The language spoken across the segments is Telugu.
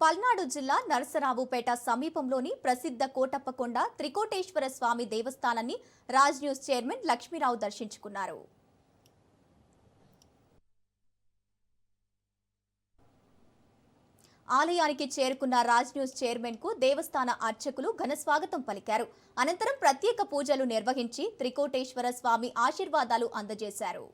పల్నాడు జిల్లా నరసరావుపేట సమీపంలోని ప్రసిద్ధ కోటప్పకొండ త్రికోటేశ్వర స్వామి దేవస్థానాన్ని రాజ్ న్యూస్ చైర్మన్ లక్ష్మీరావు దర్శించుకున్నారు. ఆలయానికి చేరుకున్న రాజ్ న్యూస్ చైర్మన్ కు దేవస్థాన అర్చకులు ఘన స్వాగతం పలికారు. అనంతరం ప్రత్యేక పూజలు నిర్వహించి త్రికోటేశ్వర స్వామి ఆశీర్వాదాలు అందజేశారు.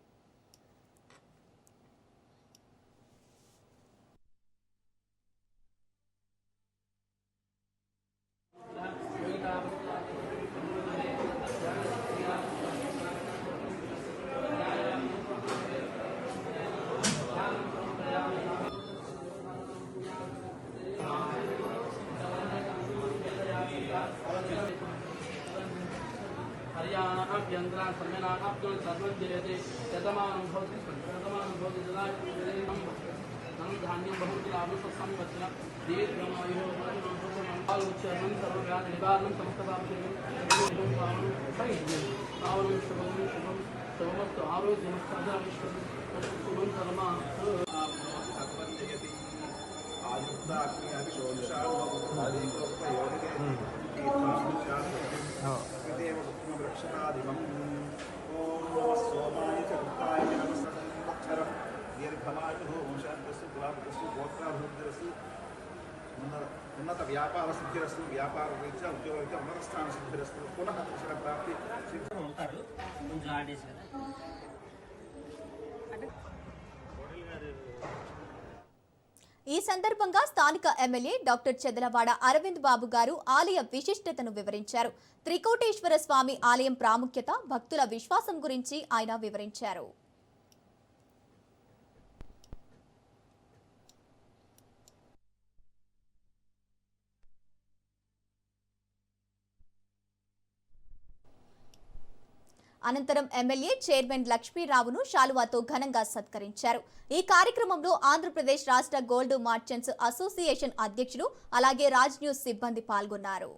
हरियाणा सम्मेलन अब्दुल सर्वं जयते शतमानं भवति नम धान्यं बहुति लाभं संवत्सरं दीर्घमायुः आलोच्यं सर्वव्याध निवारणं समस्तपापशेषं पावनं शुभं सर्वमस्तु आरोग्यमस्तु शुभं कर्म सर्वं जयति आयुक्ताग्नि अभिषोदशा वृक्षणादिमम् ओम नमः सोमाय च कृताय नमः संवत्सरं दीर्घमायुः वंशान्तस्तु कुलान्तस्तु गोत्राभिवृद्धिरस्तु उन्नत व्यापार सिद्धिरस्तु व्यापार रीत्या उद्योगरीत्या उन्नत स्थान सिद्धिरस्तु पुनः अक्षर प्राप्ति सिद्धिं ఉంటారు కొంచెం ఆడేసి కదా. ఈ సందర్భంగా స్థానిక ఎమ్మెల్యే డాక్టర్ చెదలవాడ అరవింద్ బాబు గారు ఆలయ విశిష్టతను వివరించారు. త్రికోటేశ్వర స్వామి ఆలయం ప్రాముఖ్యత, భక్తుల విశ్వాసం గురించి ఆయన వివరించారు. అనంతరం ఎమ్మెల్యే చైర్మన్ లక్ష్మీరావును శాలువాతో ఘనంగా సత్కరించారు. ఈ కార్యక్రమంలో ఆంధ్రప్రదేశ్ రాష్ట్ర గోల్డ్ మార్చెంట్స్ అసోసియేషన్ అధ్యక్షులు అలాగే రాజ్ న్యూస్ సిబ్బంది పాల్గొన్నారు.